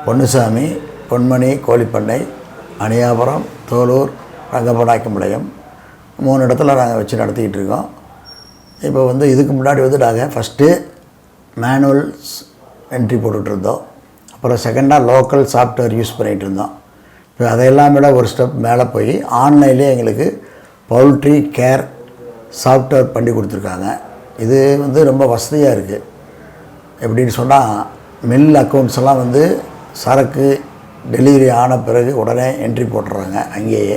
பொன்னுசாமி, பொன்மணி கோழிப்பண்ணை, அணியாபுரம், தோலூர், ரங்கப்பநாயக்கம்பாளையம் 3 இடத்துல நாங்கள் வச்சு நடத்திக்கிட்டு இருக்கோம். இப்போ இதுக்கு முன்னாடி நாங்கள் ஃபஸ்ட்டு மேனுவல்ஸ் என்ட்ரி போட்டுட்ருந்தோம். அப்புறம் செகண்டாக லோக்கல் சாஃப்ட்வேர் யூஸ் பண்ணிகிட்டு இருந்தோம். இப்போ அதையெல்லாம் விட ஒரு ஸ்டெப் மேலே போய் ஆன்லைன்லேயே எங்களுக்கு PoultryCare சாஃப்ட்வேர் பண்ணி கொடுத்துருக்காங்க. இது ரொம்ப வசதியாக இருக்குது. எப்படின்னு சொன்னால் மில் அக்கௌண்ட்ஸ் எல்லாம் சரக்கு டெலிவரி ஆன பிறகு உடனே என்ட்ரி போட்டுறாங்க அங்கேயே.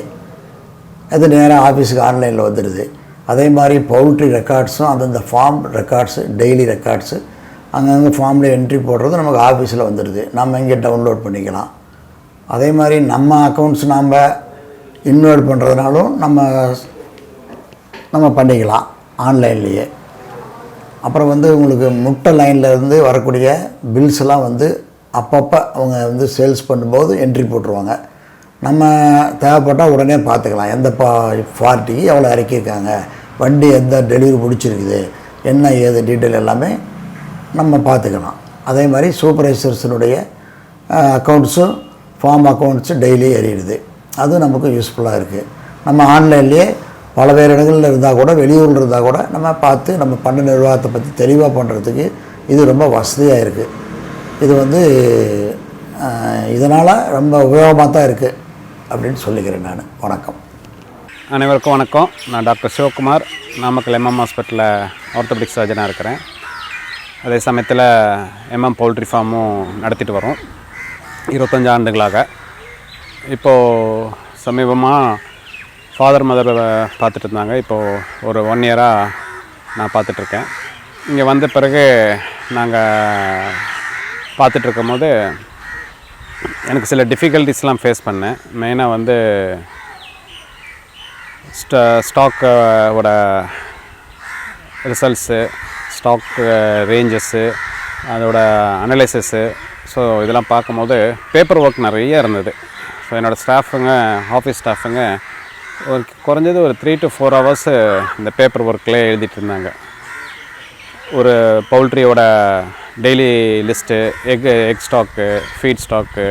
அது நேராக ஆஃபீஸுக்கு ஆன்லைனில் வந்துடுது. அதே மாதிரி பவுல்ட்ரி ரெக்கார்ட்ஸும் அந்தந்த ஃபார்ம் ரெக்கார்ட்ஸு, டெய்லி ரெக்கார்ட்ஸு அங்கங்கே ஃபார்மில் என்ட்ரி போடுறது நமக்கு ஆஃபீஸில் வந்துடுது. நம்ம இங்கே டவுன்லோட் பண்ணிக்கலாம். அதே மாதிரி நம்ம அக்கௌண்ட்ஸ் நாம் இன்வெர்ட் பண்ணுறதுனாலும் நம்ம பண்ணிக்கலாம் ஆன்லைன்லேயே. அப்புறம் உங்களுக்கு முட்டை லைன்லேருந்து வரக்கூடிய பில்ஸ் எல்லாம் அப்பப்போ அவங்க சேல்ஸ் பண்ணும்போது என்ட்ரி போட்டுருவாங்க. நம்ம தேவைப்பட்டால் உடனே பார்த்துக்கலாம். எந்த பார்ட்டிக்கு எவ்வளோ இறக்கியிருக்காங்க, வண்டி எந்த டெலிவரி பிடிச்சிருக்குது, என்ன ஏது டீட்டெயில் எல்லாமே நம்ம பார்த்துக்கலாம். அதே மாதிரி சூப்பர்வைசர்ஸினுடைய அக்கௌண்ட்ஸும் ஃபார்ம் அக்கௌண்ட்ஸும் டெய்லி ஏறிடுது. அது நமக்கு யூஸ்ஃபுல்லாக இருக்குது. நம்ம ஆன்லைன்லேயே பல வேறு இடங்களில் இருந்தால் கூட, வெளியூரில் இருந்தால் கூட நம்ம பார்த்து நம்ம பண்ண நிர்வாகத்தை பற்றி தெளிவாக பண்ணுறதுக்கு இது ரொம்ப வசதியாக இருக்குது. இது இதனால் ரொம்ப உபயோகமாக தான் இருக்குது அப்படின்னு சொல்லிக்கிறேன் நான். வணக்கம். அனைவருக்கும் வணக்கம். நான் டாக்டர் சிவகுமார், நாமக்கல் எம்எம் ஹாஸ்பிட்டலில் ஆர்த்தோபெடிக் சர்ஜனாக இருக்கிறேன். அதே சமயத்தில் எம்எம் பவுல்ட்ரி ஃபார்மும் நடத்திட்டு வரோம் 25 ஆண்டுகளாக. இப்போது சமீபமாக ஃபாதர் மதர் பார்த்துட்டு இருந்தாங்க. இப்போது ஒரு 1 இயராக நான் பார்த்துட்ருக்கேன். இங்கே வந்த பிறகு நாங்கள் பார்த்துட்ருக்கும் போது எனக்கு சில டிஃபிகல்ட்டிஸ்லாம் ஃபேஸ் பண்ணேன். மெயினாக ஸ்டாக்கோட ரிசல்ட்ஸு, ஸ்டாக் ரேஞ்சஸ்ஸு, அதோட அனலைசிஸு, ஸோ இதெல்லாம் பார்க்கும்போது பேப்பர் ஒர்க் நிறைய இருந்தது. ஸோ என்னோடய ஸ்டாஃபுங்க, ஆஃபீஸ் ஸ்டாஃபுங்க குறைஞ்சது ஒரு 3 to 4 hours இந்த பேப்பர் ஒர்க்லேயே எழுதிட்டு இருந்தாங்க. ஒரு பவுல்ட்ரியோட daily list, egg stock, feed stock,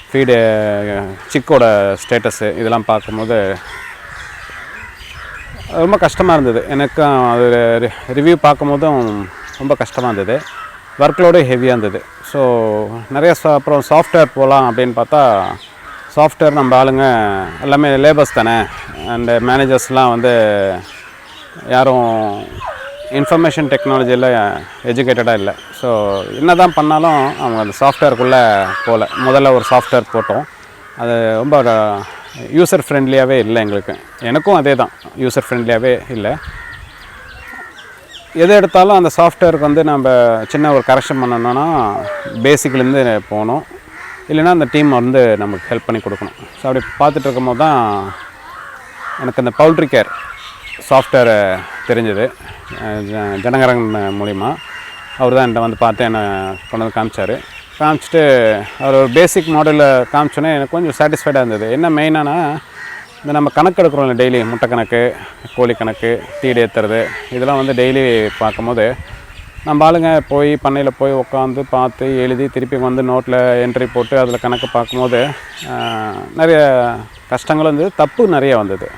feed, சிக்கோட ஸ்டேட்டஸு, இதெல்லாம் பார்க்கும்போது ரொம்ப கஷ்டமாக இருந்தது. எனக்கும் அது ரிவ்யூ பார்க்கும்போதும் ரொம்ப கஷ்டமாக இருந்தது. ஒர்க்லோடு ஹெவியாக இருந்தது. ஸோ நிறைய அப்புறம் சாஃப்ட்வேர் போகலாம் அப்படின்னு பார்த்தா, சாஃப்ட்வேர் நம்ம ஆளுங்க எல்லாமே லேபர்ஸ் தானே, அண்டு மேனேஜர்ஸ்லாம் யாரும் இன்ஃபர்மேஷன் டெக்னாலஜியில் எஜுகேட்டடாக இல்லை. ஸோ என்ன தான் பண்ணாலும் அவங்க அந்த சாஃப்ட்வேருக்குள்ளே போகல. முதல்ல ஒரு சாஃப்ட்வேர் போட்டோம், அது ரொம்ப யூசர் ஃப்ரெண்ட்லியாகவே இல்லை எங்களுக்கு. எனக்கும் அதே தான், யூசர் ஃப்ரெண்ட்லியாகவே இல்லை. எது எடுத்தாலும் அந்த சாஃப்ட்வேருக்கு நம்ம சின்ன ஒரு கரெக்ஷன் பண்ணணுன்னா பேசிக்லேருந்து போகணும், இல்லைன்னா அந்த டீம் நமக்கு ஹெல்ப் பண்ணி கொடுக்கணும். ஸோ அப்படி பார்த்துட்டு இருக்கும்போது தான் எனக்கு அந்த PoultryCare சாஃப்ட்வேரை தெரிஞ்சது. ஜனகரன் மூலிமா அவர் தான் என்கிட்ட பார்த்து என்னை கொண்டு காமிச்சிட்டு அவர் ஒரு பேசிக் மாடலில் காமிச்சோன்னே எனக்கு கொஞ்சம் சாட்டிஸ்ஃபைடாக இருந்தது. என்ன மெயினானா, இந்த நம்ம கணக்கு எடுக்கிறோம்ல, டெய்லி முட்டை கணக்கு, கோழி கணக்கு, தீடு ஏற்றுறது, இதெல்லாம் டெய்லி பார்க்கும்போது நம்ம ஆளுங்க போய் பண்ணையில் போய் உட்காந்து பார்த்து எழுதி திருப்பி நோட்டில் என்ட்ரி போட்டு அதில் கணக்கு பார்க்கும்போது நிறைய கஷ்டங்கள் தப்பு நிறைய வந்தது.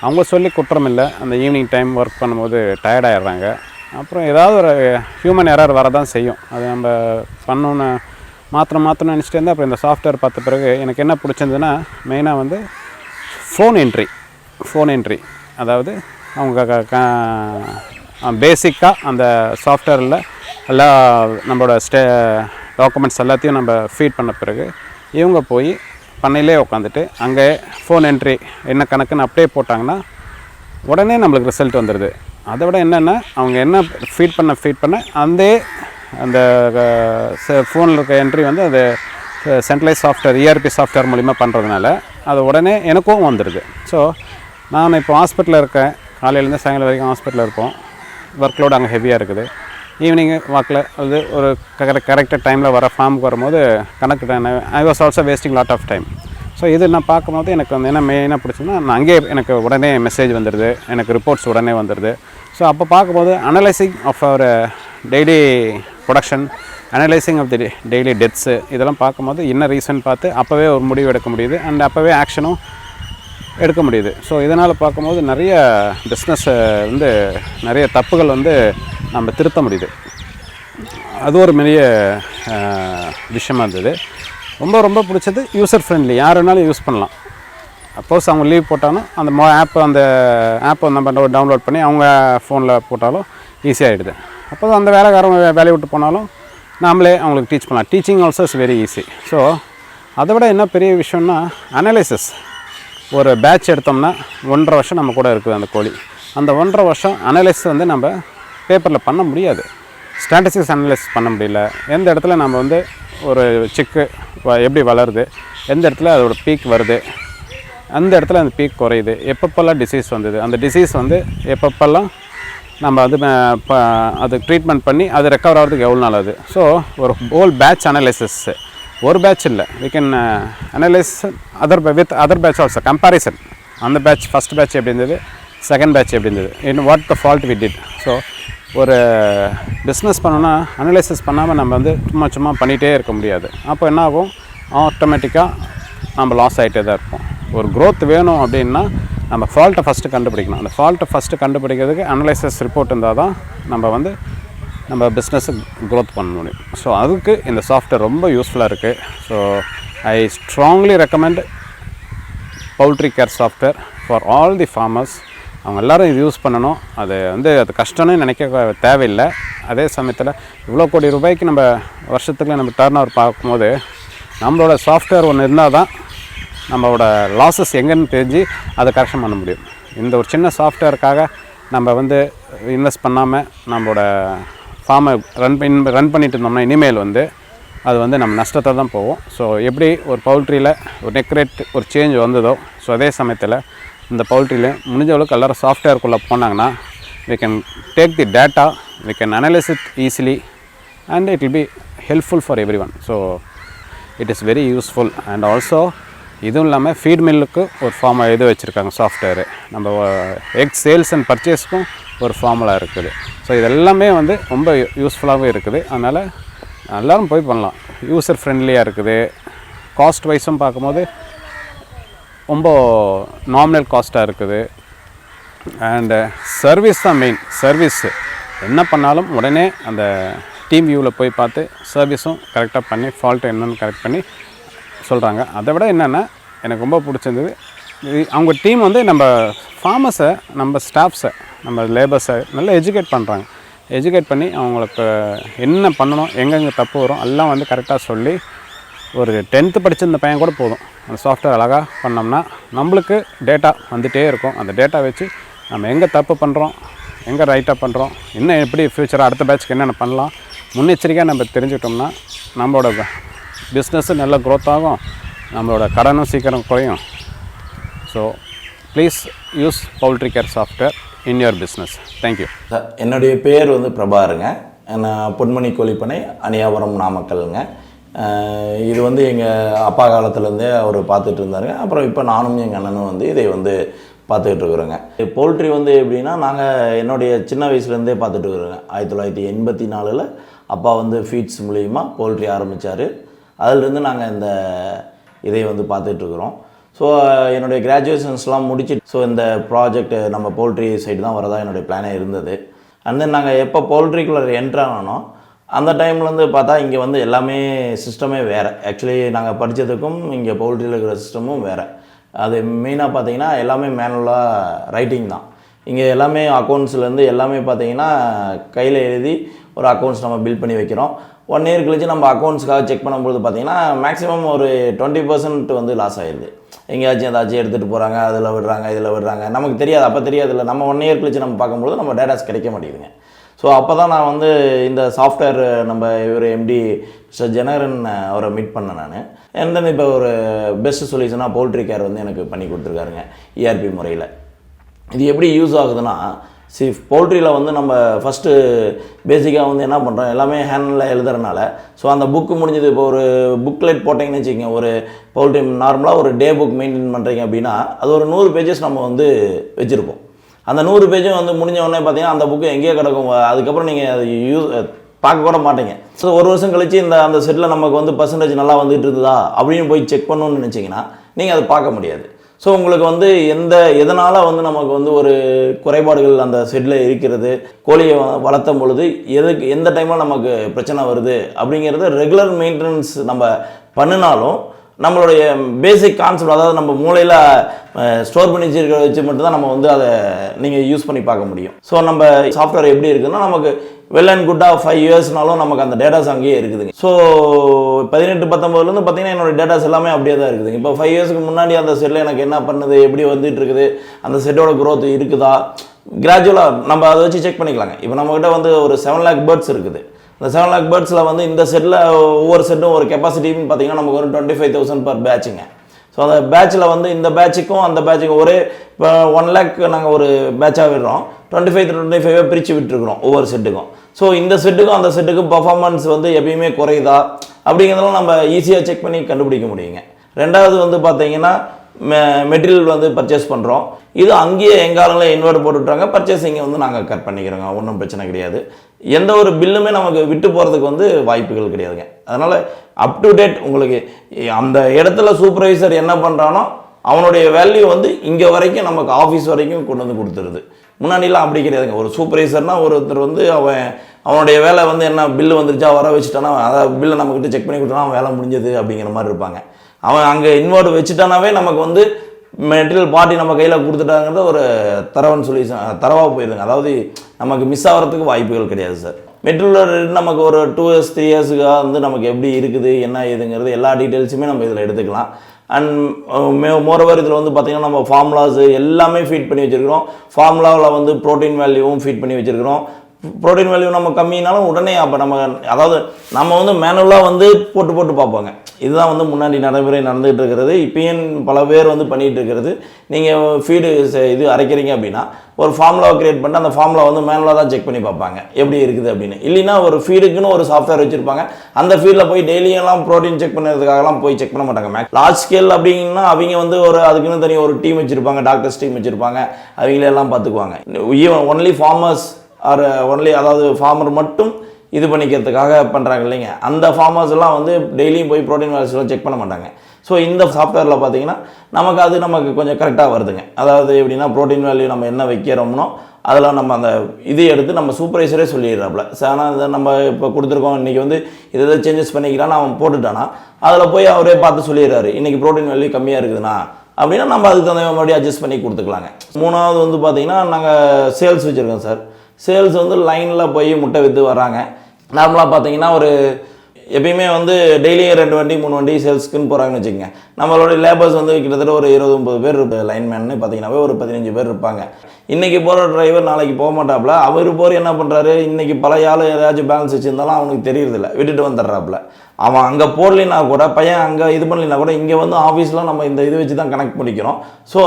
அவங்க சொல்லி குற்றம் இல்லை, அந்த ஈவினிங் டைம் ஒர்க் பண்ணும்போது டயர்டாகிடுறாங்க. அப்புறம் ஏதாவது ஒரு ஹியூமன் எரர் வரதான் செய்யும். அது நம்ம பண்ணணுன்னு மாற்றணும்னு நினச்சிட்டு இருந்தால், அப்புறம் இந்த சாஃப்ட்வேர் பார்த்த பிறகு எனக்கு என்ன பிடிச்சிருந்ததுன்னா, மெயினாக ஃபோன் என்ட்ரி, அதாவது அவங்க பேசிக்காக அந்த சாஃப்ட்வேரில் எல்லா நம்மளோட டாக்குமெண்ட்ஸ் எல்லாத்தையும் நம்ம ஃபீட் பண்ண பிறகு இவங்க போய் பண்ணையிலே உட்காந்துட்டு அங்கே ஃபோன் என்ட்ரி என்ன கணக்குன்னு அப்படியே போட்டாங்கன்னா உடனே நம்மளுக்கு ரிசல்ட் வந்துடுது. அதை விட என்னென்னா, அவங்க என்ன ஃபீட் பண்ண அந்த ஃபோனில் இருக்க என்ட்ரி அது சென்ட்ரலைஸ் சாஃப்ட்வேர், ERP சாஃப்ட்வேர் மூலிமா பண்ணுறதுனால அது உடனே எனக்கும் வந்துடுது. ஸோ நான் இப்போ ஹாஸ்பிட்டலில் இருக்கேன், காலையிலேருந்து சாயங்காலம் வரைக்கும் ஹாஸ்பிட்டலில் இருப்போம். ஒர்க்லோடு அங்கே ஹெவியாக இருக்குது. ஈவினிங்கு வாக்கில் ஒரு கரெக்டாக டைமில் வர ஃபார்முக்கு வரும்போது கணக்கு I was also wasting lot of time. So இது நான் பார்க்கும்போது எனக்கு என்ன மெயினாக பிடிச்சதுன்னா, நான் அங்கேயே எனக்கு உடனே மெசேஜ் வந்துடுது, எனக்கு ரிப்போர்ட்ஸ் உடனே வந்துடுது. ஸோ அப்போ பார்க்கும்போது analysing of our daily production, analysing of the daily deaths இதெல்லாம் பார்க்கும்போது என்ன ரீசன் பார்த்து அப்போவே ஒரு முடிவு எடுக்க முடியுது அண்ட் அப்போவே ஆக்ஷனும் எடுக்க முடியுது. ஸோ இதனால் பார்க்கும்போது நிறைய பிஸ்னஸை வந்து நிறைய தப்புகள் வந்து நம்ம திருத்த முடியுது. அது ஒரு பெரிய விஷயமா இருந்தது. ரொம்ப ரொம்ப பிடிச்சது யூசர் ஃப்ரெண்ட்லி, யார் வேணாலும் யூஸ் பண்ணலாம். சப்போஸ் அவங்க லீவ் போட்டாலும் அந்த அந்த ஆப்பை நம்ம டவுன்லோட் பண்ணி அவங்க ஃபோனில் போட்டாலும் ஈஸியாகிடுது. அப்போ அந்த வேலைக்காரங்க வேலையை விட்டு போனாலும் நாமளே அவங்களுக்கு டீச் பண்ணலாம். Teaching also is very easy. So அதை விட என்ன பெரிய விஷயம்னா அனலைசிஸ். ஒரு பேட்ச் எடுத்தோம்னா 1.5 வருஷம் நம்ம கூட இருக்குது அந்த கோழி. அந்த 1.5 வருஷம் அனலைசிஸ் வந்து நம்ம பேப்பரில் பண்ண முடியாது. ஸ்டாட்டிஸ்டிக்ஸ் அனலைசிஸ் பண்ண முடியல. எந்த இடத்துல நம்ம வந்து ஒரு சிக்கு எப்படி வளருது, எந்த இடத்துல அதோட பீக் வருது, அந்த இடத்துல அந்த பீக் குறையுது, எப்பப்பெல்லாம் டிசீஸ் வந்தது, அந்த டிசீஸ் வந்து எப்பப்பெல்லாம் நம்ம வந்து அது ட்ரீட்மெண்ட் பண்ணி அது ரெக்கவர் ஆகிறதுக்கு எவ்வளோ நாள் ஆகுது. ஸோ ஒரு ஹோல் பேட்ச் அனலைசிஸ், ஒரு பேட்ச் இல்லை, we can analyse with other batch also comparison. அந்த பேட்ச் ஃபஸ்ட் பேட்ச் எப்படி இருந்தது, செகண்ட் பேட்ச் எப்படி இருந்தது, in what the fault we did. So ஒரு பிஸ்னஸ் பண்ணோன்னா அனலைசிஸ் பண்ணாமல் நம்ம வந்து சும்மா பண்ணிகிட்டே இருக்க முடியாது. அப்போ என்ன ஆகும், ஆட்டோமேட்டிக்காக நம்ம லாஸ் ஆகிட்டே தான் இருப்போம். ஒரு க்ரோத் வேணும் அப்படின்னா நம்ம ஃபால்ட்டை ஃபஸ்ட்டு கண்டுபிடிக்கணும். அந்த ஃபால்ட்டை ஃபஸ்ட்டு கண்டுபிடிக்கிறதுக்கு அனலைசிஸ் ரிப்போர்ட் இருந்தால் தான் நம்ம வந்து நம்ம பிஸ்னஸை க்ரோத் பண்ண முடியும். ஸோ அதுக்கு இந்த சாஃப்ட்வேர் ரொம்ப யூஸ்ஃபுல்லாக இருக்குது. So I strongly recommend PoultryCare software for all the farmers. அவங்க எல்லோரும் இது யூஸ் பண்ணணும். அது வந்து அது கஷ்டம்னு நினைக்க தேவையில்லை. அதே சமயத்தில் இவ்வளோ கோடி ரூபாய்க்கு நம்ம வருஷத்துக்கு நம்ம டர்ன் ஓவர் பார்க்கும்போது நம்மளோட சாஃப்ட்வேர் ஒன்று இருந்தால் தான் நம்மளோட லாஸஸ் எங்கேன்னு தெரிஞ்சு அதை கரெக்ஷன் பண்ண முடியும். இந்த ஒரு சின்ன சாஃப்ட்வேருக்காக நம்ம வந்து இன்வெஸ்ட் பண்ணாமல் நம்மளோட ஃபார்மை ரன் பண்ணிட்டு இருந்தோம்னா இனிமேல் வந்து அது வந்து நம்ம நஷ்டத்தை தான் போகும். ஸோ எப்படி ஒரு பவுல்ட்ரியில் ஒரு நெக் ரேட் ஒரு சேஞ்ச் வந்ததோ, ஸோ அதே சமயத்தில் இந்த பவுல்ட்ரியில் முடிஞ்ச அளவுக்கு எல்லோரும் சாஃப்ட்வேருக்குள்ளே போனாங்கன்னா we can take the data, we can analyze it easily and it will be helpful for everyone. So it is very useful. And also இதுவும் இல்லாமல் ஃபீட் மில்லுக்கு ஒரு ஃபார்முலா எழுதி வச்சுருக்காங்க சாஃப்ட்வேரு. நம்ம எக் சேல்ஸ் அண்ட் பர்ச்சேஸ்க்கும் ஒரு ஃபார்முலா இருக்குது. So இதெல்லாமே வந்து ரொம்ப யூஸ்ஃபுல்லாகவும் இருக்குது. அதனால் எல்லோரும் போய் பண்ணலாம். யூசர் ஃப்ரெண்ட்லியாக இருக்குது. காஸ்ட் வைஸும் பார்க்கும்போது ரொம்ப நாமினல் காஸ்ட்டாக இருக்குது. அண்டு சர்வீஸ் தான் மெயின். சர்வீஸு என்ன பண்ணாலும் உடனே அந்த டீம் வியூவில் போய் பார்த்து சர்வீஸும் கரெக்டாக பண்ணி ஃபால்ட்டு என்னென்னு கரெக்ட் பண்ணி சொல்கிறாங்க. அதை விட என்னென்னா எனக்கு ரொம்ப பிடிச்சிருந்தது, அவங்க டீம் வந்து நம்ம ஃபார்மர்ஸை, நம்ம ஸ்டாஃப்ஸை, நம்ம லேபர்ஸை நல்லா எஜுகேட் பண்ணுறாங்க. எஜுகேட் பண்ணி அவங்களுக்கு என்ன பண்ணணும், எங்கெங்கே தப்பு வரும் எல்லாம் வந்து கரெக்டாக சொல்லி ஒரு 10th படிச்சிருந்த பையன் கூட போதும் அந்த சாஃப்ட்வேர் அழகாக பண்ணோம்னா நம்மளுக்கு டேட்டா வந்துகிட்டே இருக்கும். அந்த டேட்டா வச்சு நம்ம எங்கே தப்பு பண்ணுறோம், எங்கே ரைட்டாக பண்ணுறோம், இன்னும் எப்படி ஃப்யூச்சராக அடுத்த பேட்ச்க்கு என்னென்ன பண்ணலாம், முன்னெச்சரிக்கையாக நம்ம தெரிஞ்சுக்கிட்டோம்னா நம்மளோட பிஸ்னஸ்ஸு நல்ல க்ரோத் ஆகும், நம்மளோட கடனும் சீக்கிரம் குறையும். So please use PoultryCare software in your business. Thank you. என்னுடைய பேர் வந்து பிரபாருங்க. நான் பொன்மணி கோழிப்பனை, அணியாபுரம், நாமக்கல்ங்க. இது வந்து எங்கள் அப்பா காலத்துலேருந்தே அவர் பார்த்துட்டு இருந்தாருங்க. அப்புறம் இப்போ நானும் எங்கள் அண்ணனும் வந்து இதை வந்து பார்த்துக்கிட்டு இருக்கிறோங்க. போல்ட்ரி வந்து எப்படின்னா, நாங்கள் என்னுடைய சின்ன வயசுலேருந்தே பார்த்துட்டு இருக்கிறோங்க. 1984 அப்பா வந்து ஃபீட்ஸ் மூலிமா போல்ட்ரி ஆரம்பித்தார். அதிலிருந்து நாங்கள் இந்த இதை வந்து பார்த்துட்ருக்குறோம். ஸோ என்னுடைய கிராஜுவேஷன்ஸ்லாம் முடிச்சுட்டு ஸோ இந்த ப்ராஜெக்ட் நம்ம போல்ட்ரி சைடு தான் வரதா என்னுடைய பிளானே இருந்தது. அண்ட் தென் நாங்கள் எப்போ போல்ட்ரிக்குள்ளே என்ட்ரானோ அந்த டைம்லேருந்து பார்த்தா இங்கே வந்து எல்லாமே சிஸ்டமே வேறு. ஆக்சுவலி நாங்கள் படித்ததுக்கும் இங்கே போல்ட்ரியில் இருக்கிற சிஸ்டமும் வேறு. அது மெயினாக பார்த்தீங்கன்னா எல்லாமே மேனுவலாக ரைட்டிங் தான். இங்கே எல்லாமே அக்கௌண்ட்ஸ்லேருந்து எல்லாமே பார்த்தீங்கன்னா கையில் எழுதி ஒரு அக்கௌண்ட்ஸ் நம்ம பில் பண்ணி வைக்கிறோம். 1 இயர் கழிச்சு நம்ம அக்கௌண்ட்ஸ்க்காக செக் பண்ணும்போது பார்த்தீங்கன்னா மேக்ஸிமம் ஒரு 20% வந்து லாஸ் ஆகிடுது. எங்கேயாச்சும் ஏதாச்சும் எடுத்துகிட்டு போகிறாங்க, அதில் விடுறாங்க, இதில் விடுறாங்க, நமக்கு தெரியாது. அப்போ தெரியாதுல்ல, நம்ம 1 இயர் கழிச்சு நம்ம பார்க்கும்போது நம்ம டேட்டாஸ் கிடைக்க மாட்டேங்குதுங்க. ஸோ அப்போ தான் நான் வந்து இந்த சாஃப்ட்வேர் நம்ம இவர் எம்டி மிஸ்டர் ஜெனரன் அவரை மீட் பண்ணேன் நான். அண்ட் தென் இப்போ ஒரு பெஸ்ட் சொல்யூஷனாக PoultryCare வந்து எனக்கு பண்ணி கொடுத்துருக்காருங்க ERP முறையில். இது எப்படி யூஸ் ஆகுதுன்னா, போல்ட்ரியில் வந்து நம்ம ஃபஸ்ட்டு பேசிக்காக வந்து என்ன பண்ணுறோம், எல்லாமே ஹேண்டில் எழுதுறதுனால ஸோ அந்த புக்கு முடிஞ்சது. இப்போ ஒரு புக்லெட் போட்டிங்கன்னு வச்சுக்கோங்க, ஒரு போல்ட்ரி நார்மலாக ஒரு டே புக் மெயின்டைன் பண்ணுறீங்க அப்படின்னா அது ஒரு 100 பேஜஸ் நம்ம வந்து வச்சுருப்போம். அந்த 100 பேஜும் வந்து முடிஞ்ச உடனே பார்த்தீங்கன்னா அந்த புக்கு எங்கேயோ கிடக்கும். அதுக்கப்புறம் நீங்கள் அது பார்க்க கூட மாட்டீங்க. ஸோ ஒரு வருஷம் கழிச்சு அந்த செட்டில் நமக்கு வந்து பர்சன்டேஜ் நல்லா வந்துட்டு இருந்ததா அப்படின்னு போய் செக் பண்ணணும்னு நினச்சிங்கன்னா நீங்கள் அதை பார்க்க முடியாது. ஸோ உங்களுக்கு வந்து எதனால் வந்து நமக்கு வந்து ஒரு குறைபாடுகள் அந்த செட்டில் இருக்கிறது, கோழியை வளர்த்தும் பொழுது எந்த டைமில் நமக்கு பிரச்சனை வருது அப்படிங்கிறது ரெகுலர் மெயின்டெனன்ஸ் நம்ம பண்ணினாலும் நம்மளுடைய பேசிக் கான்செப்ட், அதாவது நம்ம மூளையில் ஸ்டோர் பண்ணி வச்சு மட்டும்தான் நம்ம வந்து அதை நீங்கள் யூஸ் பண்ணி பார்க்க முடியும். ஸோ நம்ம சாஃப்ட்வேர் எப்படி இருக்குதுன்னா நமக்கு வெல் அண்ட் குட்டாக 5 இயர்ஸ்னாலும் நமக்கு அந்த டேட்டாஸ் அங்கேயே இருக்குதுங்க. ஸோ 18-19 பார்த்தீங்கன்னா என்னோடய டேட்டாஸ் எல்லாமே அப்படியே தான் இருக்குதுங்க. இப்போ 5 இயர்ஸ்க்கு முன்னாடி அந்த செட்டில் எனக்கு என்ன பண்ணுது, எப்படி வந்துட்டு இருக்குது, அந்த செட்டோட க்ரோத் இருக்குதா, கிராஜுவலாக நம்ம அதை வச்சு செக் பண்ணிக்கலாங்க. இப்போ நம்மக்கிட்ட வந்து ஒரு 7 lakh பேர்ட்ஸ் இருக்குது. இந்த 7 lakh பேர்ட்ஸில் வந்து இந்த செட்டில் ஒவ்வொரு செட்டும் ஒரு கெப்பாசிட்டின்னு பார்த்தீங்கன்னா நமக்கு ஒரு 25,000 per பேட்சுங்க. ஸோ அந்த பேட்சில் வந்து இந்த பேட்சுக்கும் அந்த பேட்சுக்கும் ஒரே இப்போ 1 lakh நாங்கள் ஒரு பேட்சாக விடுறோம், 25 பிரித்து விட்டுருக்குறோம் ஒவ்வொரு செட்டுக்கும். ஸோ இந்த செட்டுக்கும் அந்த செட்டுக்கும் பர்ஃபார்மன்ஸ் வந்து எப்பயுமே குறையுதா அப்படிங்கிறதெல்லாம் நம்ம ஈஸியாக செக் பண்ணி கண்டுபிடிக்க முடியுங்க. ரெண்டாவது வந்து பார்த்தீங்கன்னா மெட்டீரியல் வந்து பர்ச்சேஸ் பண்ணுறோம், இது அங்கேயே எங்காலங்களில் இன்வெர்ட் போட்டுவிட்டாங்க, பர்ச்சேசிங்கை வந்து நாங்கள் கட் பண்ணிக்கிறோங்க, ஒன்றும் பிரச்சனை கிடையாது. எந்த ஒரு பில்லுமே நமக்கு விட்டு போகிறதுக்கு வந்து வாய்ப்புகள் கிடையாதுங்க. அதனால் அப் டு டேட் உங்களுக்கு அந்த இடத்துல சூப்பர்வைசர் என்ன பண்ணுறானோ அவனுடைய வேல்யூ வந்து இங்கே வரைக்கும் நமக்கு ஆஃபீஸ் வரைக்கும் கொண்டு வந்து கொடுத்துருது. முன்னாடிலாம் அப்படி கிடையாதுங்க. ஒரு சூப்பர்வைசர்னால் ஒருத்தர் வந்து அவனுடைய வேலை வந்து என்ன பில்லு வந்துருச்சா வர வச்சுட்டானா, அதை பில்லை நம்மக்கிட்ட செக் பண்ணி கொடுத்தோன்னா அவன் வேலை முடிஞ்சது அப்படிங்கிற மாதிரி இருப்பாங்க. அவன் அங்கே இன்வெர்ட் வச்சுட்டானாவே நமக்கு வந்து மெட்டீரியல் பார்ட்டி நம்ம கையில் கொடுத்துட்டாங்கிறது ஒரு தரவாக போயிருதுங்க. அதாவது நமக்கு மிஸ் ஆகிறதுக்கு வாய்ப்புகள் கிடையாது சார். மெட்டீரியல் நமக்கு ஒரு 2 years 3 yearsக்காக வந்து நமக்கு எப்படி இருக்குது என்ன ஏதுங்கிறது எல்லா டீட்டெயில்ஸுமே நம்ம இதில் எடுத்துக்கலாம். அண்ட் மோரோவர் இதில் வந்து பார்த்திங்கன்னா நம்ம ஃபார்முலாஸ் எல்லாமே ஃபீட் பண்ணி வச்சுருக்கிறோம். ஃபார்முலாவில் வந்து ப்ரோட்டீன் வேல்யூவும் ஃபீட் பண்ணி வச்சுருக்கிறோம். ப்ரோட்டீன் வேல்யூ நம்ம கம்மினாலும் உடனே அப்போ அதாவது நம்ம வந்து மேனுவலாக வந்து போட்டு பார்ப்போங்க. இதுதான் வந்து முன்னாடி நடைமுறை நடந்துகிட்டு இருக்கிறது. இப்பயும் பல பேர் வந்து பண்ணிகிட்டு இருக்கிறது. நீங்கள் ஃபீடு இது அரைக்கிறீங்க அப்படின்னா ஒரு ஃபார்முலாவை க்ரியேட் பண்ணிட்டு அந்த ஃபார்முலா வந்து மேனுவலாக தான் செக் பண்ணி பார்ப்பாங்க எப்படி இருக்குது அப்படின்னு. இல்லைன்னா ஒரு ஃபீடுக்குன்னு ஒரு சாஃப்ட்வேர் வச்சுருப்பாங்க, அந்த ஃபீல்டில் போய் டெய்லியெல்லாம் ப்ரோட்டீன் செக் பண்ணுறதுக்காகலாம் போய் செக் பண்ண மாட்டாங்க. லார்ஜ் ஸ்கேல் அப்படின்னா அவங்க வந்து அதுக்குன்னு தனியாக ஒரு டீம் வச்சுருப்பாங்க, டாக்டர்ஸ் டீம் வச்சுருப்பாங்க, அவங்களெல்லாம் பார்த்துக்குவாங்க. ஈவன் ஒன்லி ஃபார்மர்ஸ் அதாவது ஃபார்மர் மட்டும் இது பண்ணிக்கிறதுக்காக பண்ணுறாங்க இல்லைங்க, அந்த ஃபார்மர்ஸ் எல்லாம் வந்து டெய்லியும் போய் ப்ரோட்டீன் வேல்யூஸ்லாம் செக் பண்ண மாட்டாங்க. ஸோ இந்த சாஃப்ட்வேரில் பார்த்தீங்கன்னா நமக்கு கொஞ்சம் கரெக்டாக வருதுங்க. அதாவது எப்படின்னா ப்ரோட்டீன் வேல்யூ நம்ம என்ன வைக்கிறோம்னோ அதெல்லாம் நம்ம அந்த இது எடுத்து நம்ம சூப்பர்வைசரே சொல்லிடுறாப்புல. ஆனால் இதை நம்ம இப்போ கொடுத்துருக்கோம், இன்றைக்கி வந்து இதை சேஞ்சஸ் பண்ணிக்கிறான்னு அவன் போட்டுட்டானா அதில் போய் அவரே பார்த்து சொல்லிடுறாரு இன்றைக்கி ப்ரோட்டீன் வேல்யூ கம்மியாக இருக்குதுண்ணா அப்படின்னா நம்ம அதுக்கு தகுந்த மாதிரி அட்ஜஸ்ட் பண்ணி கொடுத்துக்கலாங்க. மூணாவது வந்து பார்த்திங்கன்னா நாங்கள் சேல்ஸ் வச்சுருக்கோம் சார். சேல்ஸ் வந்து லைனில் போய் முட்டை விற்று வராங்க. நார்மலாக பார்த்தீங்கன்னா ஒரு எப்பயுமே வந்து டெய்லியும் 2 வண்டி 3 வண்டி சேல்ஸ்க்குன்னு போகிறாங்கன்னு வச்சுக்கோங்க. நம்மளோட லேபர்ஸ் வந்து கிட்டத்தட்ட ஒரு 20-30 பேர் லைன்மேன்னு பார்த்தீங்கன்னாவே ஒரு 15 பேர் இருப்பாங்க. இன்றைக்கி போகிற டிரைவர் நாளைக்கு போக மாட்டாப்புல. அவர் என்ன பண்ணுறாரு, இன்றைக்கி பழைய ஆள் ஏதாச்சும் பேலன்ஸ் வச்சுருந்தாலும் அவனுக்கு தெரியறதில்ல, விட்டுட்டு வந்துடுறாப்புல. அவன் அங்கே போடலினா கூட பையன் அங்கே இது பண்ணலினா கூட இங்கே வந்து ஆஃபீஸில் நம்ம இந்த இது வச்சு தான் கனெக்ட் பண்ணிக்கிறோம். ஸோ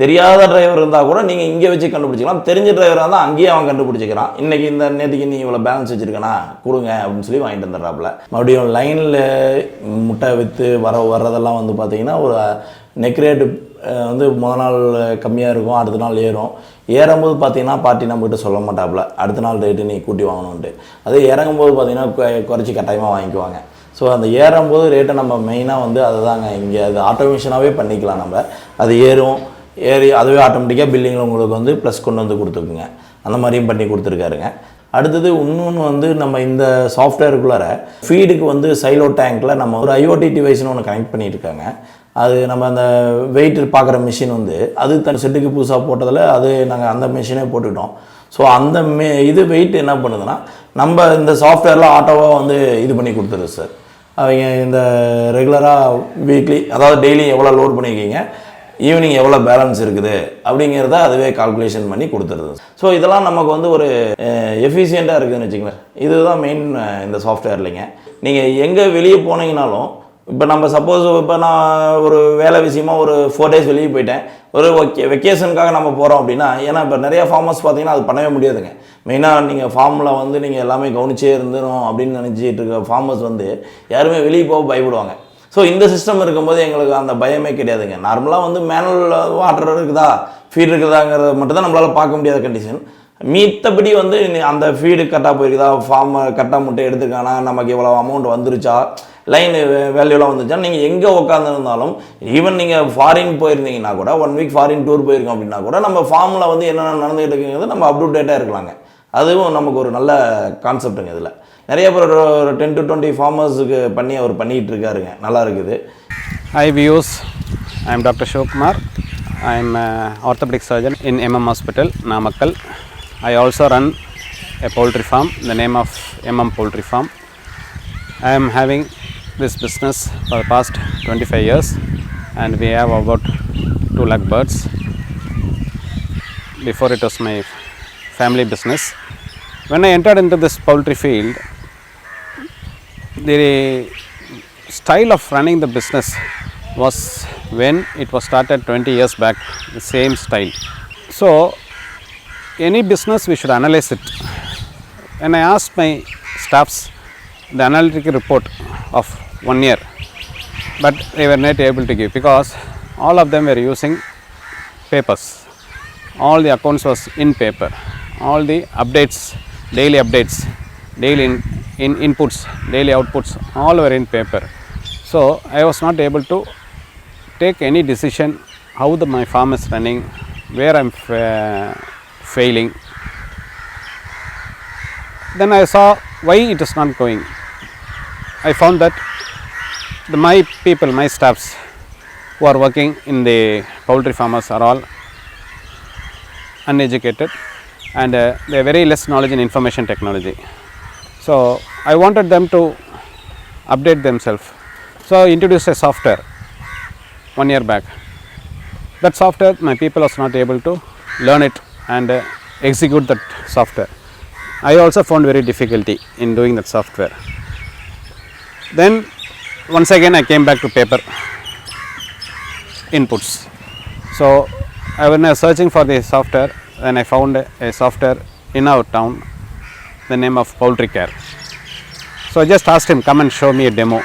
தெரியாத டிரைவர் இருந்தால் கூட நீங்கள் இங்கே வச்சு கண்டுபிடிச்சிக்கலாம். தெரிஞ்ச டிரைவராக இருந்தால் அங்கேயே அவன் கண்டுபிடிச்சிக்கிறான். இன்றைக்கி இந்த நேற்றுக்கு நீ இவ்வளோ பேலன்ஸ் வச்சுருக்கனா கொடுங்க அப்படின்னு சொல்லி வாங்கிட்டு வந்துடுறாப்புல. மறுபடியும் லைனில் முட்டை விற்று வர்றதெல்லாம் வந்து பார்த்திங்கன்னா ஒரு நெக் ரேட்டு வந்து முதல் நாள் கம்மியாக இருக்கும், அடுத்த நாள் ஏறும்போது பார்த்தீங்கன்னா பார்ட்டி நம்மகிட்ட சொல்ல மாட்டாப்புல அடுத்த நாள் ரேட்டு நீ கூட்டி வாங்கணுன்ட்டு. அதே இறங்கும்போது பார்த்தீங்கன்னா குறைச்சி கட்டாயமாக வாங்கிக்குவாங்க. ஸோ அந்த ஏறும்போது ரேட்டை நம்ம மெயினாக வந்து அதை தாங்க இங்கே அது ஆட்டோமேஷனாகவே பண்ணிக்கலாம். நம்ம அது ஏறி அதுவே ஆட்டோமேட்டிக்காக பில்லிங்கில் உங்களுக்கு வந்து ப்ளஸ் கொண்டு வந்து கொடுத்துருக்குங்க. அந்த மாதிரியும் பண்ணி கொடுத்துருக்காருங்க. அடுத்தது இன்னொன்று வந்து நம்ம இந்த சாஃப்ட்வேருக்குள்ளார ஃபீடுக்கு வந்து சைலோ டேங்க்கில் நம்ம ஒரு ஐஓடி டிவைஸ்னு ஒன்று கனெக்ட் பண்ணியிருக்காங்க. அது நம்ம அந்த வெயிட் பார்க்குற மிஷின் வந்து அது தன் செட்டுக்கு புதுசாக போட்டதில் அது நாங்கள் அந்த மிஷினே போட்டுக்கிட்டோம். ஸோ அந்த இது வெயிட் என்ன பண்ணுதுன்னா நம்ம இந்த சாஃப்ட்வேரில் ஆட்டோவாக வந்து இது பண்ணி கொடுத்துருது சார். அவங்க இந்த ரெகுலராக வீக்லி அதாவது டெய்லி எவ்வளோ லோட் பண்ணியிருக்கீங்க, ஈவினிங் எவ்வளோ பேலன்ஸ் இருக்குது அப்படிங்கிறத அதுவே கால்குலேஷன் பண்ணி கொடுத்துருது. ஸோ இதெல்லாம் நமக்கு வந்து ஒரு எஃபிஷியண்ட்டாக இருக்குதுன்னு வச்சுங்களேன். இதுதான் மெயின் இந்த சாஃப்ட்வேர்லைங்க. நீங்கள் எங்கே வெளியே போனீங்கனாலும் இப்போ நம்ம சப்போஸ் இப்போ நான் ஒரு வேலை விஷயமா ஒரு 4 days வெளியே போயிட்டேன், ஒரு வெக்கேஷனுக்காக நம்ம போகிறோம் அப்படின்னா, ஏன்னா இப்போ நிறையா ஃபார்மர்ஸ் பார்த்தீங்கன்னா அது பண்ணவே முடியாதுங்க. மெயினாக நீங்கள் ஃபார்மில் வந்து நீங்கள் எல்லாமே கவனிச்சே இருந்துடும் அப்படின்னு நினச்சிட்டு இருக்க ஃபார்மர்ஸ் வந்து யாருமே வெளியே போக பயப்படுவாங்க. ஸோ இந்த சிஸ்டம் இருக்கும்போது எங்களுக்கு அந்த பயமே கிடையாதுங்க. நார்மலாக வந்து மேனுவல் வாட்டர் இருக்குதா ஃபீட் இருக்குதாங்கிறத மட்டும் தான் நம்மளால் பார்க்க முடியாத கண்டிஷன். மீத்தபடி வந்து அந்த ஃபீடு கரெக்டாக போயிருக்குதா, ஃபார்ம் கரெக்டாக முட்டை எடுத்துக்கானா, நமக்கு இவ்வளோ அமௌண்ட் வந்துருச்சா, லைன் வேல்யூலாம் வந்துச்சா, நீங்கள் எங்கே உட்காந்துருந்தாலும் ஈவன் நீங்கள் ஃபாரின் போயிருந்தீங்கன்னா கூட 1 வீக் ஃபாரின் டூர் போயிருக்கோம் அப்படின்னா கூட நம்ம ஃபார்மில் வந்து என்னென்ன நடந்துகிட்டு இருக்குங்கிறது நம்ம அப்டேட்டாக இருக்கலாங்க. அதுவும் நமக்கு ஒரு நல்ல கான்செப்ட்டுங்க. இதில் நிறைய பேர் ஒரு 10 to 20 ஃபார்மர்ஸுக்கு பண்ணி அவர் பண்ணிகிட்டு இருக்காருங்க. நல்லா இருக்குது. Hi viewers, I am Dr. Shivkumar. I am an orthopedic surgeon in MM Hospital, Namakkal. I also run a poultry farm, the name of MM Poultry Farm. I am having this business for the past 25 years and we have about 2 lakh birds. Before it was my family business. When I entered into this poultry field, the style of running the business was when it was started 20 years back, the same style. So any business we should analyze it. And I asked my staffs the analytical report of 1 year, but they were not able to give because all of them were using papers. All the accounts was in paper. All the updates, daily updates, daily inputs, daily outputs, all were in paper. So I was not able to take any decision how my farm is running, where I am failing. Then I saw why it is not going. I found that my people, my staffs who are working in the poultry farmers are all uneducated and they have very less knowledge in information technology. So I wanted them to update themselves. So I introduced a software 1 year back. That software my people was not able to learn it and execute that software. I also found very difficulty in doing that software. Then once again I came back to paper inputs. So when I was searching for the software, then I found a software in our town, the name of PoultryCare. So I just asked him, come and show me a demo.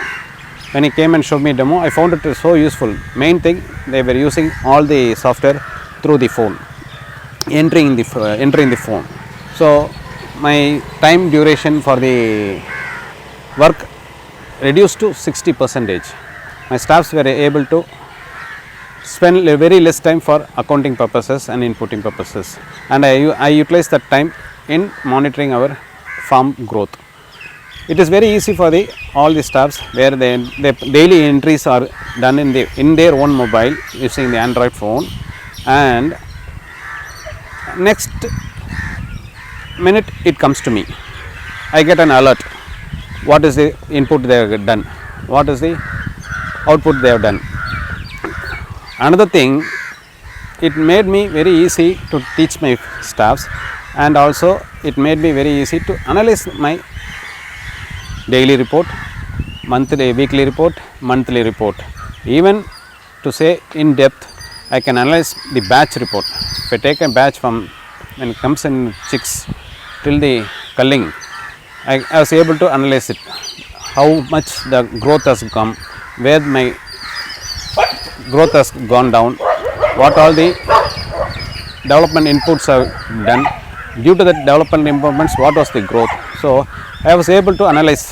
When he came and showed me a demo, I found it so useful. Main thing, they were using all the software through the phone, entering the phone. So my time duration for the work reduced to 60%. My staffs were able to spend very less time for accounting purposes and inputting purposes, and I utilized that time in monitoring our farm growth. It is very easy for all the staffs where the daily entries are done in their own mobile using the Android phone, and next minute it comes to me. I get an alert. What is the input they have done? What is the output they have done? Another thing, it made me very easy to teach my staffs, and also it made me very easy to analyze my daily report, weekly report, monthly report. Even to say in depth, I can analyze the batch report. If I take a batch from when it comes in chicks till the culling, I was able to analyze it, how much the growth has come, where my growth has gone down, what all the development inputs are done. Due to the development improvements, what was the growth? So I was able to analyze.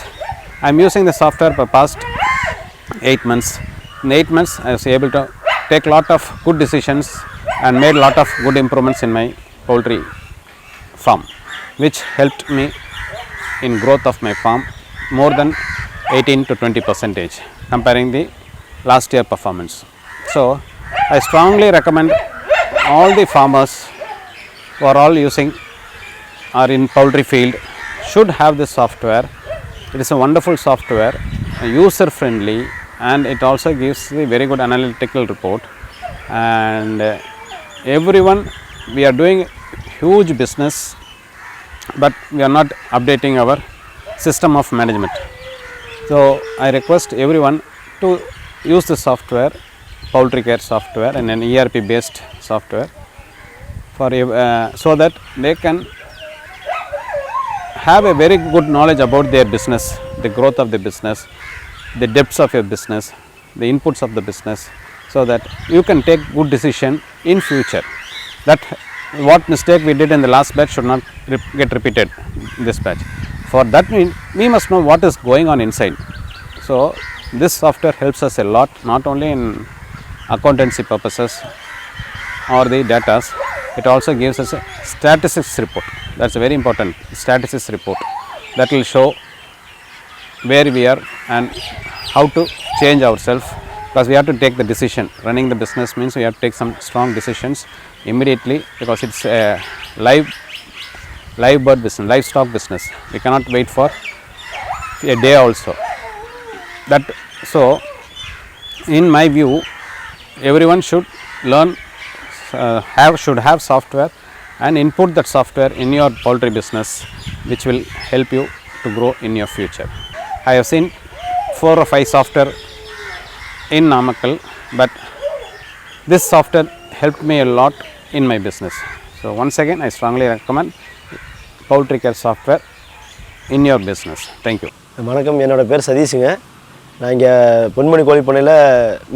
I am using the software for past 8 months. In 8 months, I was able to take lot of good decisions and made lot of good improvements in my poultry farm, which helped me in growth of my farm more than 18 to 20% comparing the last year performance. So I strongly recommend all the farmers who are all using or in poultry field should have this software. It is a wonderful software, user friendly, and it also gives a very good analytical report. And everyone, we are doing huge business, but we are not updating our system of management. So I request everyone to use the software, PoultryCare software, and an ERP based software for so that they can have a very good knowledge about their business, the growth of the business, the depths of your business, the inputs of the business, so that you can take good decision in future. That what mistake we did in the last batch should not get repeated in this batch. For that we must know what is going on inside. So this software helps us a lot, not only in accountancy purposes or the data. It also gives us a statistics report. That's a very important statistics report that will show where we are and how to change ourselves, because we have to take the decision. Running the business means we have to take some strong decisions immediately, because it's a live bird business, livestock business. We cannot wait for a day also. That so in my view, everyone should learn, should have software and input that software in your poultry business, which will help you to grow in your future. I have seen 4 or 5 software in Namakkal, but this software helped me a lot in my business. So once again, I strongly recommend PoultryCare software in your business. Thank you. வணக்கம், என்னோட பேர் சதீஷுங்க. நான் இங்கே பொன்மணி கோழி பண்ணையில்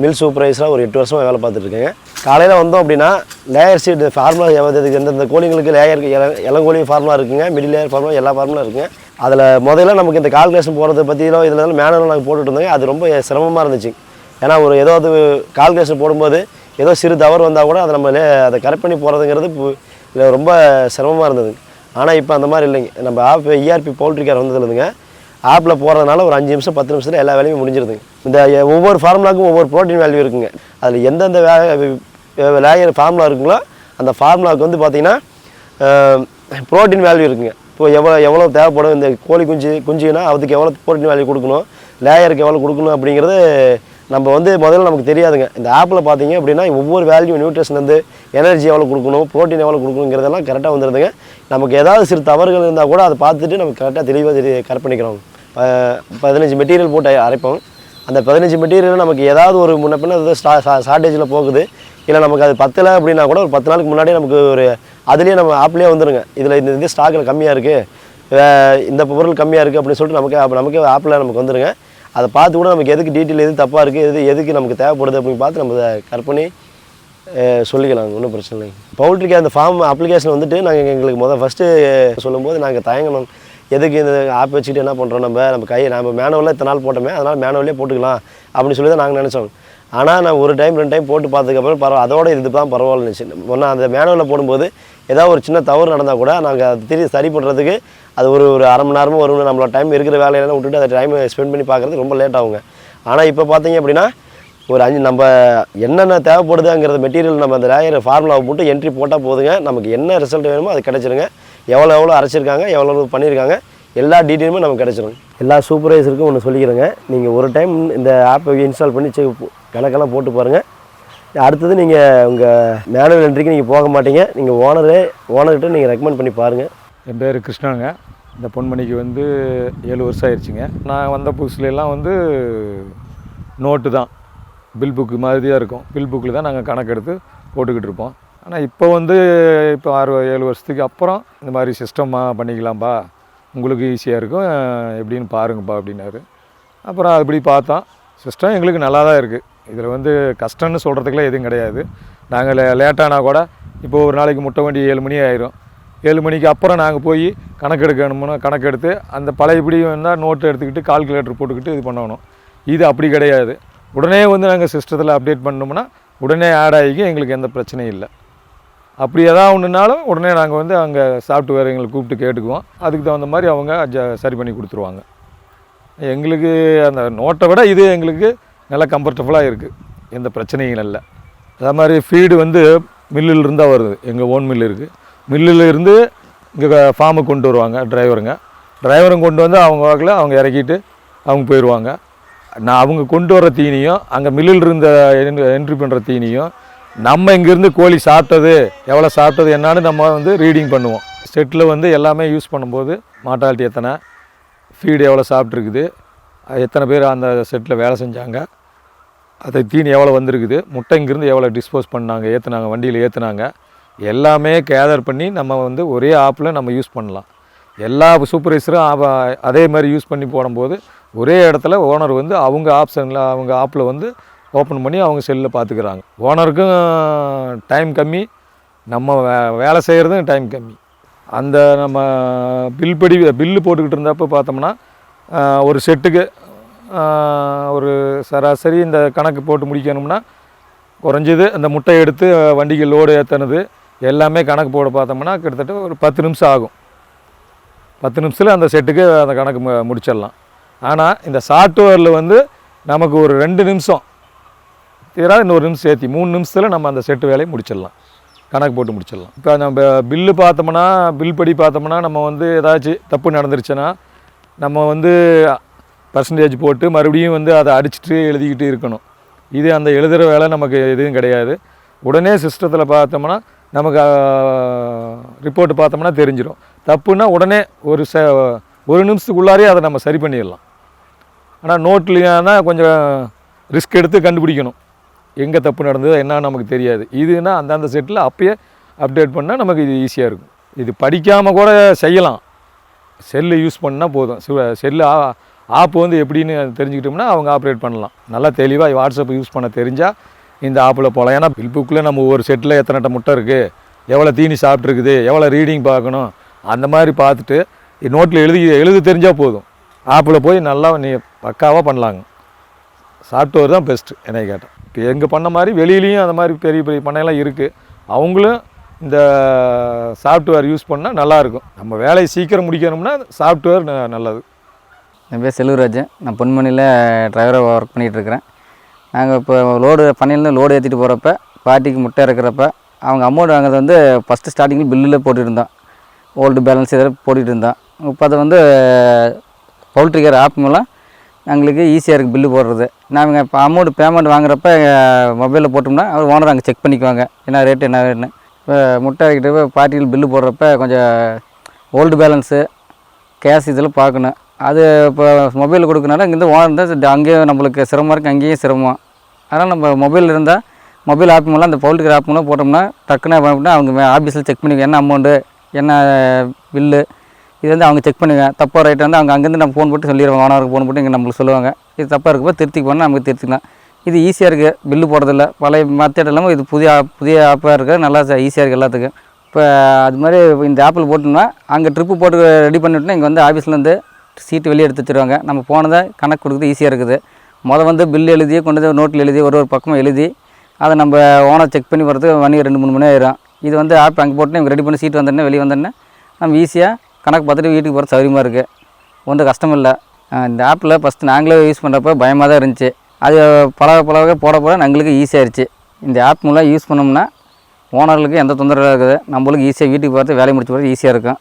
mill சூப்பர்வைசராக ஒரு 8 வருஷமாக வேலை பார்த்துட்ருக்கேங்க. காலையில் வந்தோம் அப்படின்னா லேயர் சீட் ஃபார்முலா எதுக்கு எந்தெந்த கோழிங்களுக்கு லேயர் இளங்கோழி ஃபார்முலா இருக்குங்க, மிடில் லேயர் ஃபார்முலா, எல்லா ஃபார்முலா இருக்குங்க. அதில் முதல்ல நமக்கு இந்த கால்குலேஷன் போகிறத பற்றியோ இதில் மேனுவல் நாங்கள் போட்டுட்டு இருந்தோங்க. அது ரொம்ப சிரமமாக இருந்துச்சு. ஏன்னா ஒரு ஏதாவது கால்குலேஷன் போடும்போது ஏதோ சிறு தவறு வந்தால் கூட அதை நம்ம அதை கரெக்ட் பண்ணி போகிறதுங்கிறது ரொம்ப சிரமமாக இருந்தது. ஆனால் இப்போ அந்த மாதிரி இல்லைங்க. நம்ம ஆப் ERP PoultryCare வந்ததுலேருந்துங்க ஆப்பில் போகிறதுனால ஒரு 5 நிமிஷம் 10 நிமிஷத்தில் எல்லா வேலையும் முடிஞ்சிருதுங்க. இந்த ஒவ்வொரு ஃபார்முலாவுக்கும் ஒவ்வொரு ப்ரோட்டீன் வேல்யூ இருக்குங்க. அதில் எந்தெந்த லேயர் ஃபார்முலா இருக்குங்களோ அந்த ஃபார்முலாவுக்கு வந்து பார்த்திங்கன்னா ப்ரோட்டீன் வேல்யூ இருக்குங்க. இப்போ எவ்வளோ தேவைப்படும், இந்த கோழி குஞ்சுன்னா அதுக்கு எவ்வளோ ப்ரோட்டீன் வேல்யூ கொடுக்கணும், லேயருக்கு எவ்வளோ கொடுக்கணும் அப்படிங்கிறது நம்ம வந்து முதல்ல நமக்கு தெரியாதுங்க. இந்த ஆப்பில் பார்த்தீங்க அப்படின்னா ஒவ்வொரு வேல்யூ, நியூட்ரிஷன்லேருந்து எனர்ஜி எவ்வளோ கொடுக்கணும், ப்ரோட்டீன் எவ்வளோ கொடுக்கணுங்கிறதெல்லாம் கரெக்டாக வந்துடுதுங்க. நமக்கு ஏதாவது சிறு தவறுகள் இருந்தால் கூட அதை பார்த்துட்டு நம்ம கரெக்டாக தெளிவாக கரெக்ட் பண்ணிக்கிறோம். 15 மெட்டீரியல் போட்டு அரைப்போம். அந்த 15 மெட்டீரியல் நமக்கு ஏதாவது ஒரு முன்ன பின்ன ஷார்ட்டேஜில் போகுது, இல்லை நமக்கு அது பத்தலை அப்படின்னா கூட ஒரு 10 நாளுக்கு முன்னாடியே நமக்கு ஒரு அதுலேயே நம்ம ஆப்லேயே வந்துடுங்க. இதில் இந்த ஸ்டாக்கில் கம்மியாக இருக்குது, இந்த பொருள் கம்மியாக இருக்குது அப்படின்னு சொல்லிட்டு நமக்கு ஆப்பில் நமக்கு வந்துடுங்க. அதை பார்த்து கூட நமக்கு எதுக்கு டீட்டெயில் எது தப்பாக இருக்குது, எதுக்கு நமக்கு தேவைப்படுது அப்படின்னு பார்த்து நம்ம அதை கரெக்ட் பண்ணி சொல்லிக்கலாம். ஒன்றும் பிரச்சனை இல்லைங்க. PoultryCare அந்த ஃபார்ம் அப்ளிகேஷன் வந்துட்டு நாங்கள் எங்களுக்கு ஃபஸ்ட்டு சொல்லும்போது நாங்கள் தயங்கணும். எதுக்கு இந்த ஆப் வச்சுக்கிட்டு என்ன பண்ணுறோம், நம்ம மேனுவலாக இத்தனை நாள் போட்டோமே, அதனால் மேனுவலே போட்டுக்கலாம் அப்படின்னு சொல்லி தான் நாங்கள் நினச்சோம். ஆனால் நான் ஒரு டைம் 2 டைம் போட்டு பார்த்ததுக்கப்புறம் அதோட இது தான் பரவாயில்ல இருந்துச்சு. ஒன்றா அந்த மேனுவலில் போடும்போது ஏதாவது ஒரு சின்ன தவறு நடந்தால் கூட நாங்கள் அதை திரும்பி சரி பண்ணுறதுக்கு அது ஒரு அரை மணி நேரமும் ஒரு நம்மளோட டைம் இருக்கிற வேலையெல்லாம் விட்டுட்டு அதை டைம் ஸ்பெண்ட் பண்ணி பார்க்குறதுக்கு ரொம்ப லேட் ஆகுங்க. ஆனால் இப்போ பார்த்தீங்க அப்படின்னா ஒரு நம்ம என்னென்ன தேவைப்படுதுங்கிறத மெட்டீரியல் நம்ம அந்த லேயர் ஃபார்முலாவை போட்டு என்ட்ரி போட்டால் போதுங்க. நமக்கு என்ன ரிசல்ட் வேணுமோ அது கிடச்சிருங்க. எவ்வளோ அரைச்சிருக்காங்க, எவ்வளோ பண்ணியிருக்காங்க, எல்லா டீட்டெயிலுமே நமக்கு கிடச்சிரும். எல்லா சூப்பர்வைசருக்கும் ஒன்று சொல்லிக்கிறேங்க, நீங்கள் ஒரு டைம் இந்த ஆப்பை இன்ஸ்டால் பண்ணி கணக்கெல்லாம் போட்டு பாருங்கள். அடுத்தது நீங்கள் உங்கள் மேனுவல் என்ட்ரிக்கு நீங்கள் போக மாட்டீங்க. நீங்கள் ஓனர்கிட்ட நீங்கள் ரெக்கமெண்ட் பண்ணி பாருங்கள். என் பேர் கிருஷ்ணாங்க. இந்த பொன்மணிக்கு வந்து 7 வருஷம் ஆயிடுச்சுங்க. நான் வந்த புதுசுலாம் வந்து நோட்டு தான், பில் புக்கு மாதிரி தான் இருக்கும். பில் புக்கில் தான் நாங்கள் கணக்கெடுத்து போட்டுக்கிட்டு இருப்போம். ஆனால் இப்போ 6-7 வருஷத்துக்கு அப்புறம் இந்த மாதிரி சிஸ்டமாக பண்ணிக்கலாம்ப்பா, உங்களுக்கு ஈஸியாக இருக்கும், எப்படின்னு பாருங்கப்பா அப்படின்னாரு. அப்புறம் அப்படி பார்த்தோம். சிஸ்டம் எங்களுக்கு நல்லா தான் இருக்குது. இதில் வந்து கஷ்டம்னு சொல்கிறதுக்குலாம் எதுவும் கிடையாது. நாங்கள் லேட்டானா கூட இப்போ ஒரு நாளைக்கு முட்டை வண்டி 7 மணி ஆயிரும். 7 மணிக்கு அப்புறம் நாங்கள் போய் கணக்கெடுக்கணும்னா கணக்கெடுத்து அந்த பழையபடி வந்தால் நோட்டு எடுத்துக்கிட்டு கால்குலேட்டர் போட்டுக்கிட்டு இது பண்ணணும். இது அப்படி கிடையாது. உடனே வந்து நாங்கள் சிஸ்டத்தில் அப்டேட் பண்ணோம்னா உடனே ஆட் ஆகி எங்களுக்கு எந்த பிரச்சனையும் இல்லை. அப்படி எதாவது ஒன்றுனாலும் உடனே நாங்கள் வந்து அங்கே சாஃப்ட்வேர் எங்களுக்கு கூப்பிட்டு கேட்டுக்குவோம். அதுக்கு தகுந்த மாதிரி அவங்க சரி பண்ணி கொடுத்துருவாங்க. எங்களுக்கு அந்த நோட்டை விட இது எங்களுக்கு நல்லா கம்ஃபர்டபுளாக இருக்குது, எந்த பிரச்சனையும் இல்லை. அதே மாதிரி ஃபீடு வந்து மில்லில் இருந்தால் வருது. எங்கள் ஓன் மில் இருக்குது. மில்லில் இருந்து இங்கே ஃபார்முக்கு கொண்டு வருவாங்க டிரைவரும் கொண்டு வந்து அவங்க வாக்கில் அவங்க இறக்கிட்டு அவங்க போயிடுவாங்க. அவங்க கொண்டு வர தீனியும் அங்கே மில்லில் இருந்த என்ட்ரி பண்ணுற தீனியும் நம்ம இங்கேருந்து கோழி சாப்பிட்டது எவ்வளோ சாப்பிட்டது என்னான்னு நம்ம வந்து ரீடிங் பண்ணுவோம். செட்டில் வந்து எல்லாமே யூஸ் பண்ணும்போது மார்ட்டாலிட்டி எத்தனை, ஃபீடு எவ்வளோ சாப்பிட்ருக்குது, எத்தனை பேர் அந்த செட்டில் வேலை செஞ்சாங்க, அது தீனி எவ்வளோ வந்திருக்குது, முட்டை இங்கேருந்து எவ்வளோ டிஸ்போஸ் பண்ணாங்க, ஏற்றுனாங்க, வண்டியில் ஏற்றுனாங்க, எல்லாமே கேதர் பண்ணி நம்ம வந்து ஒரே ஆப்பில் நம்ம யூஸ் பண்ணலாம். எல்லா சூப்பர்வைசரும் அதே மாதிரி யூஸ் பண்ணி போடும்போது ஒரே இடத்துல ஓனர் வந்து அவங்க ஆப்ஷனில் அவங்க ஆப்பில் வந்து ஓப்பன் பண்ணி அவங்க செல்லில் பார்த்துக்கிறாங்க. ஓனருக்கும் டைம் கம்மி, நம்ம வேலை செய்கிறதும் டைம் கம்மி. அந்த நம்ம பில்லு போட்டுக்கிட்டு இருந்தப்போ பார்த்தோம்னா ஒரு செட்டுக்கு ஒரு சராசரி இந்த கணக்கு போட்டு முடிக்கணும்னா குறைஞ்சது அந்த முட்டை எடுத்து வண்டிக்கு லோடு ஏற்றினது எல்லாமே கணக்கு போட பார்த்தோம்னா கிட்டத்தட்ட ஒரு 10 நிமிஷம் ஆகும். 10 நிமிஷத்தில் அந்த செட்டுக்கு அந்த கணக்கு முடிச்சிடலாம். ஆனால் இந்த சாஃப்ட்வேரில் வந்து நமக்கு ஒரு 2 நிமிஷம் தீராது, இன்னொரு நிமிஷம் சேர்த்தி 3 நிமிஷத்தில் நம்ம அந்த செட்டு வேலையை முடிச்சிடலாம், கணக்கு போட்டு முடிச்சிடலாம். இப்போ நம்ம பில்லு பார்த்தோம்னா பில் படி பார்த்தோம்னா நம்ம வந்து ஏதாச்சும் தப்பு நடந்துருச்சுன்னா நம்ம வந்து பர்சன்டேஜ் போட்டு மறுபடியும் வந்து அதை அடிச்சுட்டு எழுதிக்கிட்டு இருக்கணும். இது அந்த எழுதுகிற வேலை நமக்கு எதுவும் கிடையாது. உடனே சிஸ்டத்தில் பார்த்தோம்னா நமக்கு ரிப்போர்ட் பார்த்தோம்னா தெரிஞ்சிடும். தப்புன்னா உடனே ஒரு நிமிஷத்துக்குள்ளாரே அதை நம்ம சரி பண்ணிடலாம். ஆனால் நோட்லையானா கொஞ்சம் ரிஸ்க் எடுத்து கண்டுபிடிக்கணும் எங்கே தப்பு நடந்தது என்ன நமக்கு தெரியாது. இதுனா அந்தந்த செட்டில் அப்பயே அப்டேட் பண்ணால் நமக்கு இது ஈஸியாக இருக்கும். இது படிக்காமல் கூட செய்யலாம், செல்லு யூஸ் பண்ணால் போதும். செல்லு ஆப் வந்து எப்படின்னு தெரிஞ்சுக்கிட்டோம்னா அவங்க ஆப்ரேட் பண்ணலாம். நல்லா தெளிவாக வாட்ஸ்அப் யூஸ் பண்ண தெரிஞ்சால் இந்த ஆப்பில் போகலாம். ஏன்னா பில் புக்கில் நம்ம ஒரு செட்டில் எத்தனை முட்டை இருக்குது, எவ்வளோ தீனி சாப்பிட்ருக்குது, எவ்வளோ ரீடிங் பார்க்கணும், அந்த மாதிரி பார்த்துட்டு நோட்டில் எழுத தெரிஞ்சால் போதும். ஆப்பில் போய் நல்லா நீ பக்காவாக பண்ணலாங்க. சாஃப்ட்வேர் தான் பெஸ்ட்டு என்னை கேட்டால். இப்போ எங்கள் பண்ண மாதிரி வெளியிலையும் அந்த மாதிரி பெரிய பெரிய பண்ணையெல்லாம் இருக்குது. அவங்களும் இந்த சாஃப்ட்வேர் யூஸ் பண்ணால் நல்லாயிருக்கும். நம்ம வேலையை சீக்கிரம் முடிக்கணும்னா சாஃப்ட்வேர் நல்லது. என் பேர் செல்வராஜன். நான் பொன்மணியில் டிரைவராக ஒர்க் பண்ணிகிட்ருக்கிறேன். நாங்கள் இப்போ பண்ணையிலேருந்து லோடு ஏற்றிட்டு போகிறப்ப பார்ட்டிக்கு முட்டை இறக்குறப்ப அவங்க அமௌண்ட் வாங்குறது வந்து ஃபஸ்ட்டு ஸ்டார்டிங்கில் பில்லில் போட்டுருந்தோம், ஓல்டு பேலன்ஸ் இதெல்லாம் போட்டுகிட்டு இருந்தோம். இப்போ அதை வந்து PoultryCare ஆப் மூலம் எங்களுக்கு ஈஸியாக இருக்குது பில்லு போடுறது. நாங்கள் இப்போ அமௌண்ட் பேமெண்ட் வாங்குறப்ப மொபைலில் போட்டோம்னா அவர் ஓனர் அங்கே செக் பண்ணிக்குவாங்க என்ன ரேட்டு என்ன ரேட்டுன்னு. இப்போ முட்டை இறக்கிட்டு பார்ட்டிகள் பில்லு போடுறப்ப கொஞ்சம் ஓல்டு பேலன்ஸு கேஷ் இதெல்லாம் பார்க்கணும். அது இப்போ மொபைலில் கொடுக்கறனால இங்கேருந்து ஓனர் இருந்தால் அங்கேயும் நம்மளுக்கு சிரமமாக இருக்குது, அங்கேயும் சிரமம். அதனால் நம்ம மொபைல் இருந்தால் மொபைல் ஆப் மூலம் அந்த PoultryCare ஆப் மூலம் போட்டோம்னா டக்குன்னு பண்ணிவிட்டா அவங்க ஆஃபீஸில் செக் பண்ணிக்க என்ன அமௌண்ட்டு என்ன பில்லு இது வந்து அவங்க செக் பண்ணுவாங்க. தப்பாக ரைட்டு வந்து அவங்க அங்கேருந்து நம்ம ஃபோன் போட்டு சொல்லிடுவாங்க, ஓனருக்கு ஃபோன் போட்டு இங்கே நம்மளுக்கு சொல்லுவாங்க இது தப்பாக இருக்கப்போ திருத்திக்கு போனால் நமக்கு திருத்திக்கலாம். இது ஈஸியாக இருக்குது, பில்லு போடுறதில்ல. பழைய மெத்தட் இல்லாமல் இது புதிய ஆப்பாக இருக்குது, நல்லா ஈஸியாக இருக்குது எல்லாத்துக்கும். இப்போ அது மாதிரி இந்த ஆப்பில் போட்டோம்னா அங்கே ட்ரிப்பு போட்டு ரெடி பண்ணிவிட்டோம்னா இங்கே வந்து ஆஃபீஸ்லேருந்து சீட்டு வெளியே எடுத்து வச்சுருவாங்க. நம்ம போனதை கணக்கு கொடுக்குறது ஈஸியாக இருக்குது. வந்து பில்லு எழுதி கொண்டு வந்து நோட்டில் எழுதி ஒரு பக்கமாக எழுதி அதை நம்ம ஓனர் செக் பண்ணி போகிறதுக்கு மணி 2-3 மணி ஆயிரும். இது வந்து ஆப் அங்கே போட்டு இவங்க ரெடி பண்ணி சீட்டு வந்தோடனே வெளியே வந்தோடனே நம்ம ஈஸியாக கணக்கு பார்த்துட்டு வீட்டுக்கு போகிறது சௌகரியமாக இருக்குது, ஒன்றும் கஷ்டம் இல்லை. இந்த ஆப்பில் ஃபஸ்ட்டு நாங்களே யூஸ் பண்ணுறப்ப பயமாக தான் இருந்துச்சு. அது பழக போட எங்களுக்கு ஈஸியாகிடுச்சு. இந்த ஆப் மூலம் யூஸ் பண்ணோம்னா ஓனர்களுக்கு எந்த தொந்தரவும் இருக்குது, நம்மளுக்கு ஈஸியாக வீட்டுக்கு போகிறது வேலையை முடிச்சு போகிறது ஈஸியாக இருக்கும்.